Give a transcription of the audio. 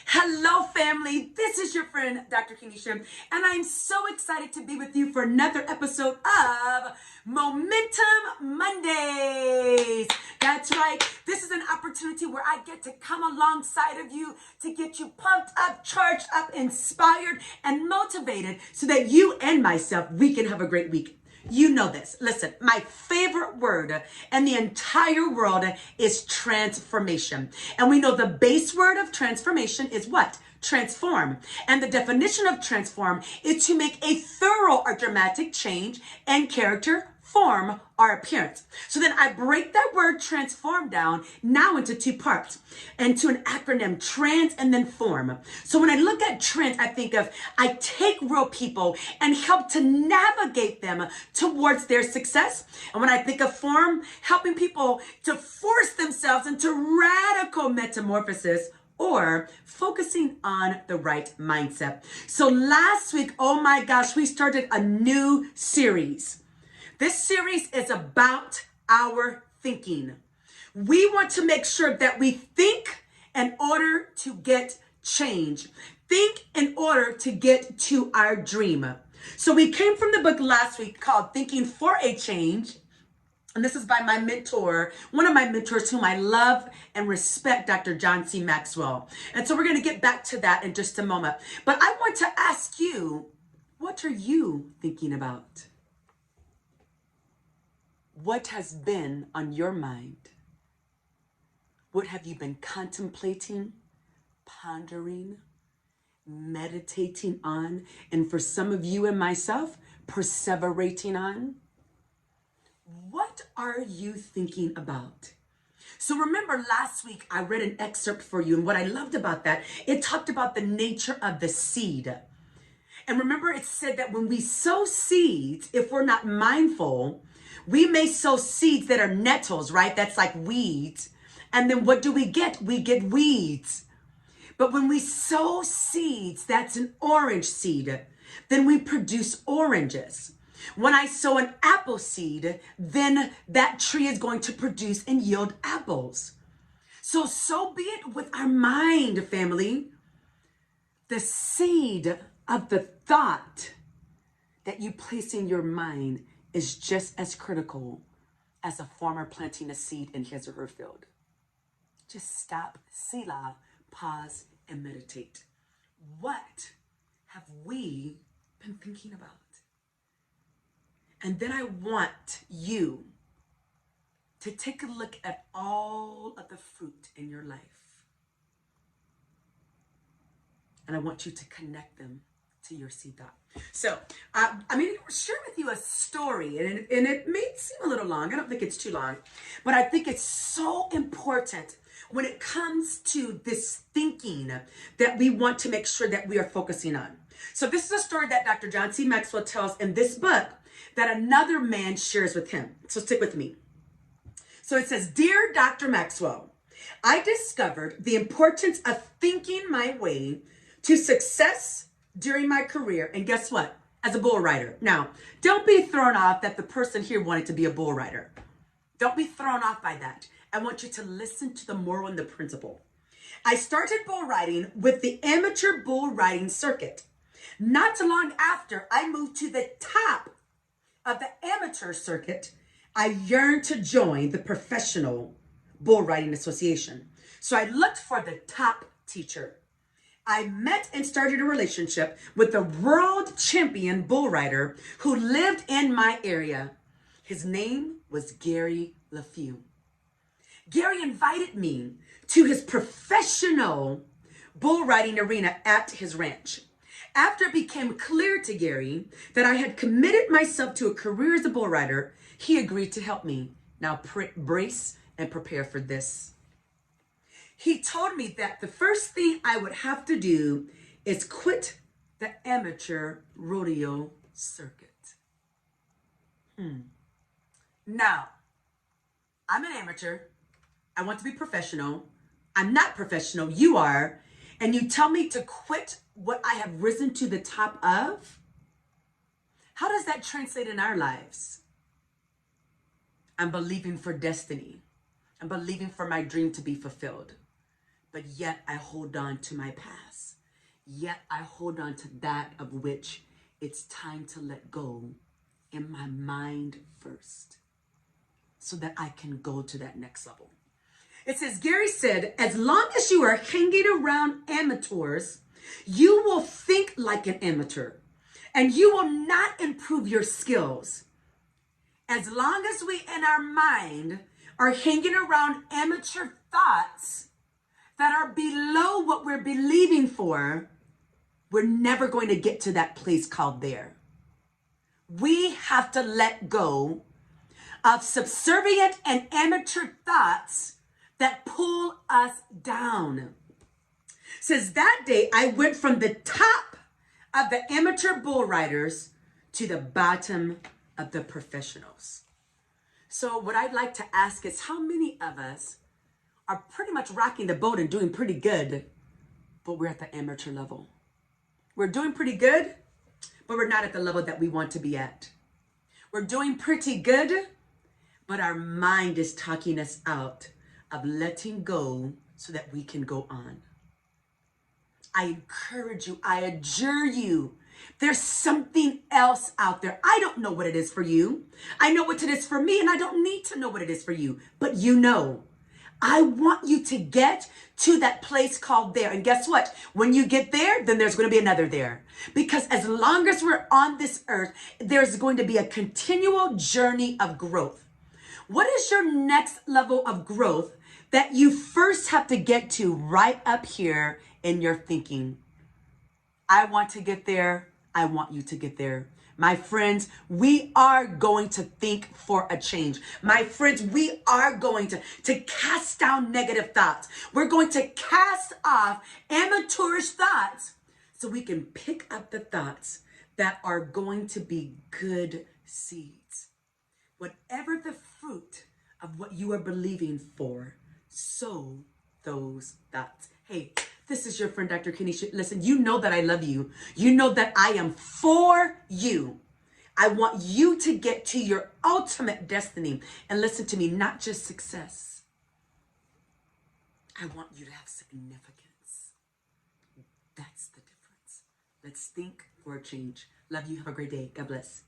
Hello, family. This is your friend, Dr. Kenesha, and I'm so excited to be with you for another episode of Momentum Mondays. That's right. This is an opportunity where I get to come alongside of you to get you pumped up, charged up, inspired, and motivated so that you and myself, we can have a great week. You know this. Listen, my favorite word in the entire world is transformation. And we know the base word of transformation is what? Transform. And the definition of transform is to make a thorough or dramatic change in character, form, or appearance. So then I break that word transform down now into two parts, into an acronym, trans and then form. So when I look at trans, I think of, I take real people and help to navigate them towards their success. And when I think of form, helping people to force themselves into radical metamorphosis or focusing on the right mindset. So last week, oh my gosh, we started a new series. This series is about our thinking. We want to make sure that we think in order to get change. Think in order to get to our dream. So we came from the book last week called Thinking for a Change. And this is by my mentor, one of my mentors whom I love and respect, Dr. John C. Maxwell. And so we're going to get back to that in just a moment. But I want to ask you, what are you thinking about? What has been on your mind? What have you been contemplating, pondering, meditating on, and for some of you and myself, perseverating on? What are you thinking about? So remember last week I read an excerpt for you, and what I loved about that, it talked about the nature of the seed. And remember it said that when we sow seeds, if we're not mindful, we may sow seeds that are nettles, right? That's like weeds. And then what do we get? We get weeds. But when we sow seeds, that's an orange seed, then we produce oranges. When I sow an apple seed, then that tree is going to produce and yield apples. So be it with our mind, family. The seed of the thought that you place in your mind is just as critical as a farmer planting a seed in his or her field. Just stop, selah, pause, and meditate. What have we been thinking about? And then I want you to take a look at all of the fruit in your life. And I want you to connect them to your seed thought. So, I'm going to share with you a story, and it may seem a little long. I don't think it's too long, but I think it's so important when it comes to this thinking that we want to make sure that we are focusing on. So this is a story that Dr. John C. Maxwell tells in this book that another man shares with him. So stick with me. So it says, "Dear Dr. Maxwell, I discovered the importance of thinking my way to success during my career." And guess what? As a bull rider. Now, don't be thrown off that the person here wanted to be a bull rider. Don't be thrown off by that. I want you to listen to the moral and the principle. "I started bull riding with the amateur bull riding circuit. Not long after I moved to the top of the amateur circuit, I yearned to join the professional bull riding association. So I looked for the top teacher. I met and started a relationship with the world champion bull rider who lived in my area. His name was Gary LaFew. Gary invited me to his professional bull riding arena at his ranch. After it became clear to Gary that I had committed myself to a career as a bull rider, he agreed to help me. Now brace and prepare for this. He told me that the first thing I would have to do is quit the amateur rodeo circuit. Now, I'm an amateur. I want to be professional. I'm not professional. You are. And you tell me to quit what I have risen to the top of? How does that translate in our lives? I'm believing for destiny. I'm believing for my dream to be fulfilled. but yet I hold on to my past. Yet I hold on to that of which it's time to let go in my mind first so that I can go to that next level. It says, Gary said, as long as you are hanging around amateurs, you will think like an amateur and you will not improve your skills. As long as we in our mind are hanging around amateur thoughts that are below what we're believing for, we're never going to get to that place called there. We have to let go of subservient and amateur thoughts that pull us down. It says that day I went from the top of the amateur bull riders to the bottom of the professionals. So what I'd like to ask is, how many of us are pretty much rocking the boat and doing pretty good, but we're at the amateur level? We're doing pretty good, but we're not at the level that we want to be at. We're doing pretty good, but our mind is talking us out of letting go so that we can go on. I encourage you, I adjure you, there's something else out there. I don't know what it is for you. I know what it is for me, and I don't need to know what it is for you, but you know. I want you to get to that place called there. And guess what? When you get there, then there's going to be another there. Because as long as we're on this earth, there's going to be a continual journey of growth. What is your next level of growth that you first have to get to right up here in your thinking? I want to get there. I want you to get there. My friends, we are going to think for a change. My friends, we are going to cast down negative thoughts. We're going to cast off amateurish thoughts so we can pick up the thoughts that are going to be good seeds. Whatever the fruit of what you are believing for, sow those thoughts. Hey, this is your friend, Dr. Kenesha. Listen, you know that I love you. You know that I am for you. I want you to get to your ultimate destiny. And listen to me, not just success. I want you to have significance. That's the difference. Let's think for a change. Love you. Have a great day. God bless.